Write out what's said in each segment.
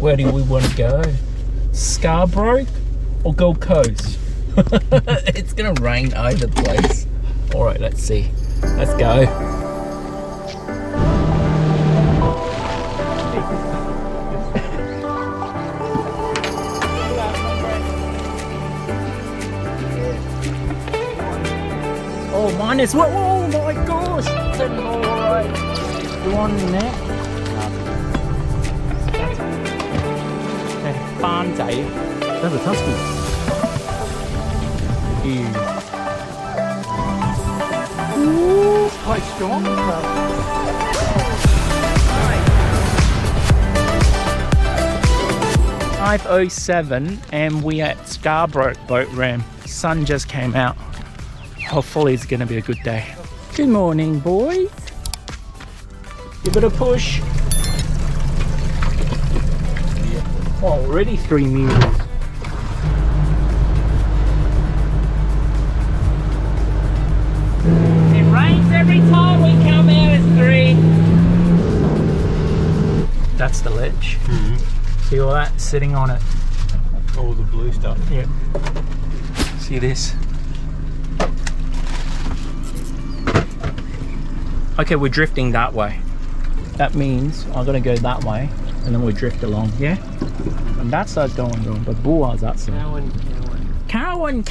Where do we want to go? Scarborough or Gold Coast? It's gonna rain either place. All right, let's see. Let's go. Oh, mine is what? Oh my gosh! Alright. You want that? 班仔 That's a tusky. Ooh, it's quite strong. 5:07 and we are at Scarborough boat ramp. Sun just came out. Hopefully it's gonna be a good day. Good morning, boys. Give it a push. Oh, already 3 meters. It rains every time we come out, it's 3. That's the ledge. See all that sitting on it? All the blue stuff. Yep. See this? Okay, we're drifting that way. That means I'm gonna go that way and then we drift along, yeah? And that side's going wrong, but Bua's that side. Cowan.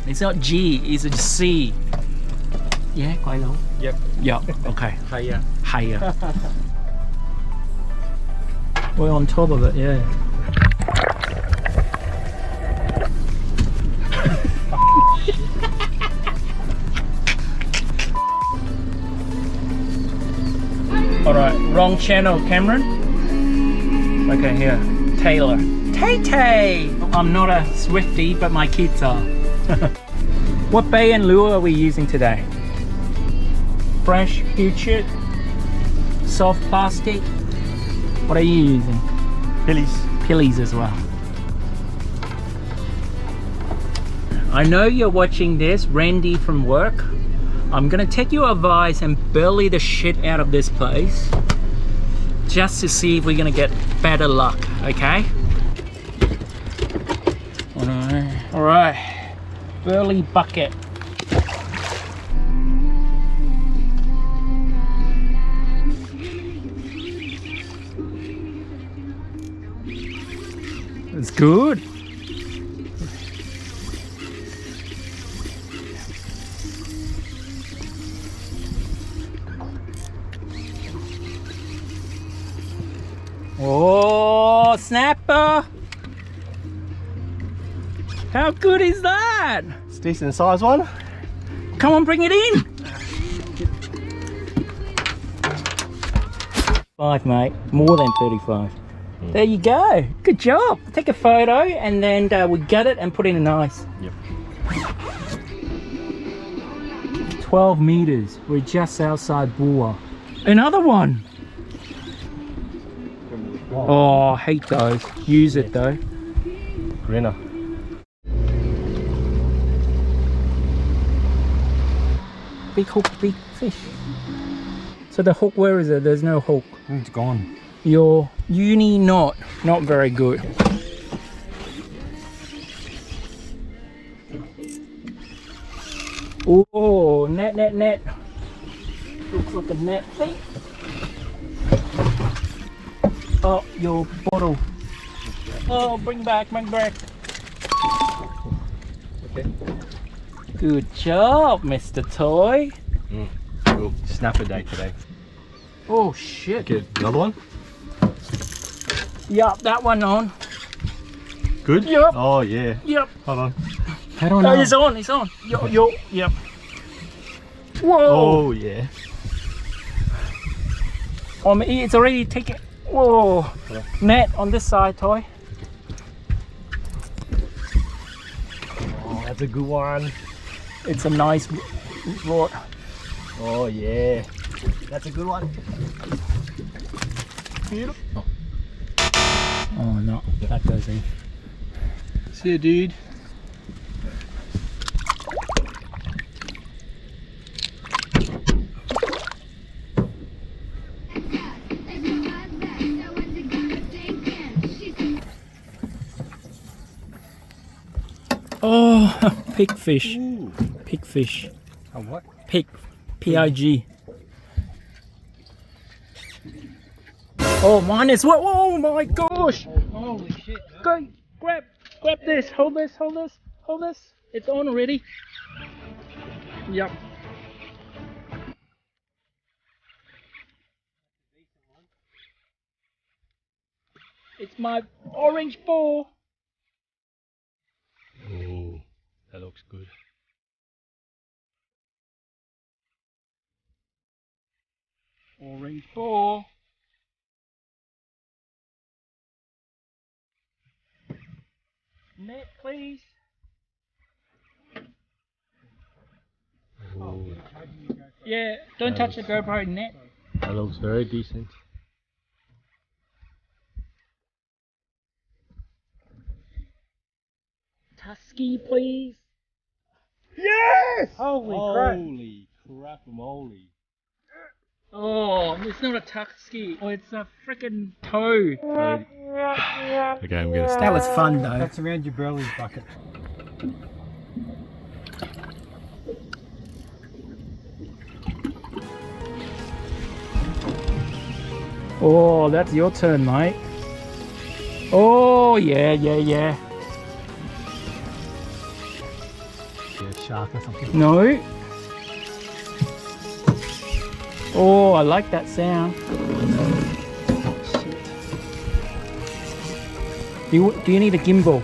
It's not G, it's a C. Yeah, quite low. Yep. Yeah, okay. Higher. Higher. We're on top of it, yeah. Alright, wrong channel, Cameron. Okay, here. Taylor. Tay-Tay! I'm not a Swiftie, but my kids are. What bait and lure are we using today? Fresh, future, soft plastic. What are you using? Pillies. Pillies as well. I know you're watching this, Randy from work. I'm gonna take your advice and belly the shit out of this place just to see if we're gonna get better luck, okay? Alright, burley bucket. It's good. Oh, snapper! How good is that? It's a decent size one. Come on, bring it in. 5, mate. More than 35. There you go. Good job. Take a photo and then we gut it and put it in ice. Yep. 12 meters. We're just outside Bua. Another one. Oh, I hate those. Use it though. Grinner. Big hook, big fish. So the hook, where is it? There's no hook. It's gone. Your uni knot, not very good. Oh, net. Looks like a net thing. Oh, your bottle. Oh, bring back. Okay. Good job, Mr. Toy. Cool. Snapper day today. Oh shit. Get another one? Yup, that one on. Good? Yep. Oh yeah. Yep. Hold on. I don't know. It's on. Yo, yep. Whoa. Oh yeah. Oh, it's already taken. Whoa. Yeah. Net on this side, Toy. Oh, that's a good one. It's a nice rod. Oh yeah. That's a good one. Beautiful. Oh no, that goes in. See you, dude. Oh, pigfish. Ooh. Pigfish. A what? Pig. P-I-G. Oh, mine is what? Oh my gosh! Holy shit. Go, grab this. Hold this. Hold this. Hold this. It's on already. Yep. It's my orange ball. Oh, that looks good. Orange ball. Net, please. Oh, Yeah, don't touch the GoPro net. that looks very decent. Tusky, please. Yes! Holy crap, moly. Oh, it's not a tusky. Oh, it's a freaking toad. Okay, I'm gonna That was fun though. That's around your belly bucket. Oh, that's your turn, mate. Oh, yeah. Yeah, shark or something. No. Oh, I like that sound. Do you need a gimbal?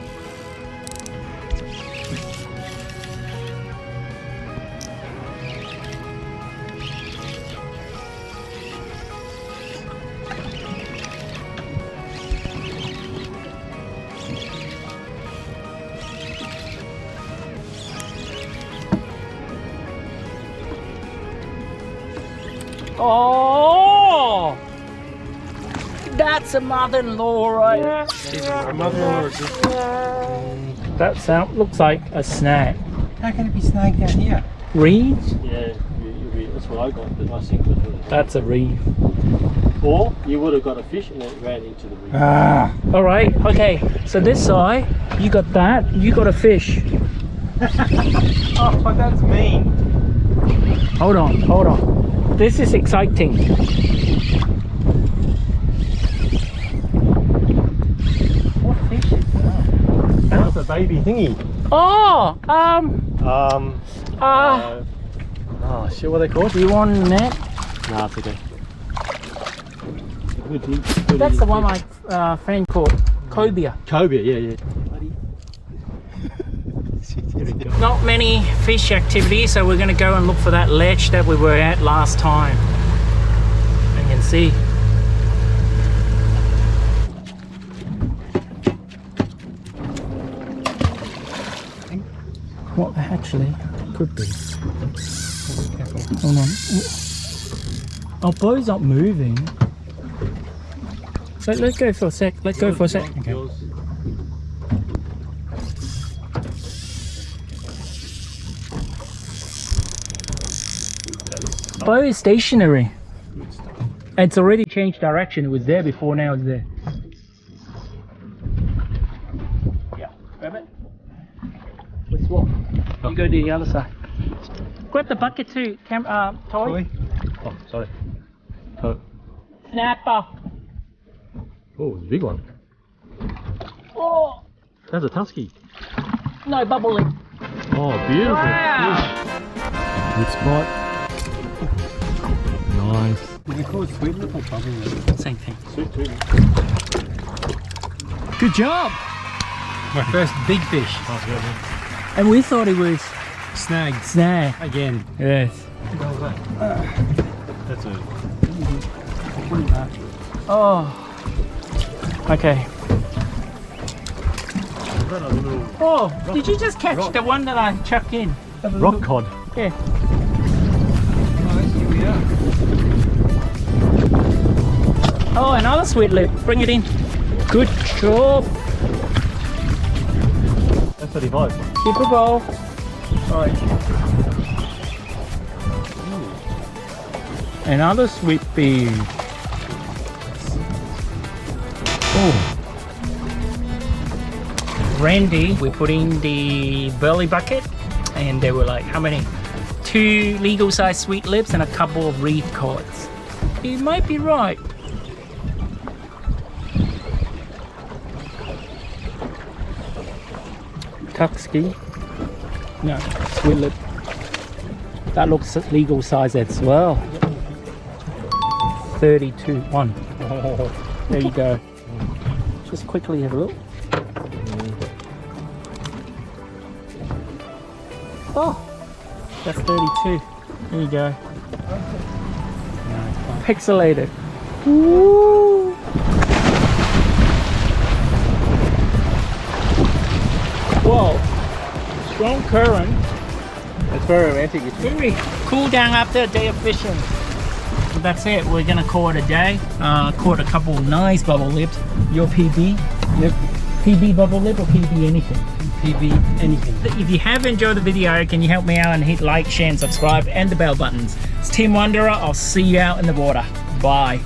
Oh, that's a mother-in-law, right? My mother-in-law is just... That sound looks like a snag. How can it be snagged down here? Reeds? Yeah, that's what I got, but I think with it. That's a reed. Or you would have got a fish and it ran into the reef. Ah. All right. Okay. So this side, you got that. You got a fish. Oh, but that's mean. Hold on. Hold on. This is exciting. What fish is that? That's a baby thingy. Oh, Oh shit, what are they called? do you want a net? Nah, it's okay. That's the one my friend caught. Cobia. Cobia, yeah. Not many fish activity, so we're going to go and look for that ledge that we were at last time. And you can see. What actually could be. Hold on. Our bow's not moving. So let's go for a sec. Let's go for a sec. Okay. Bow is stationary. It's already changed direction. It was there before, now it's there. Yeah, grab it. We swap. You go to the other side. Grab the bucket too, Toy. Oh, sorry. Oh, Snapper. it's a big one. Oh, That's a tusky. no, bubbly. Oh, beautiful. Wow. Good spot. Nice. We call it sweet lip or bubbly? Same thing. Sweet too. Good job. My first big fish. Nice go, man. And we thought it was Snagged. snag. Again. Yes. That's a... Oh. Okay. Oh, did you just catch the one that I chucked in? rock cod. Yeah. Oh, another sweet lip. Bring it in. Good job. That's 35. Keep a bowl. Alright. Another sweet pea. Oh. Randy, we put in the burley bucket, and there were like, how many? 2 legal size sweet lips and a couple of reef cords. You might be right. Tuxkey. No, sweet lip. That looks legal size as well. 32. One. Oh, there you go. Just quickly have a look. Oh, that's 32. There you go. Pixelated. Woo. Whoa, strong current. It's very romantic. Very cool down after a day of fishing. That's it, we're gonna call it a day. Caught a couple nice bubble lips. Your PB? Yep. PB bubble lip or PB anything? PB anything. If you have enjoyed the video, can you help me out and hit like, share and subscribe and the bell buttons. It's TimWanderer, I'll see you out in the water. Bye.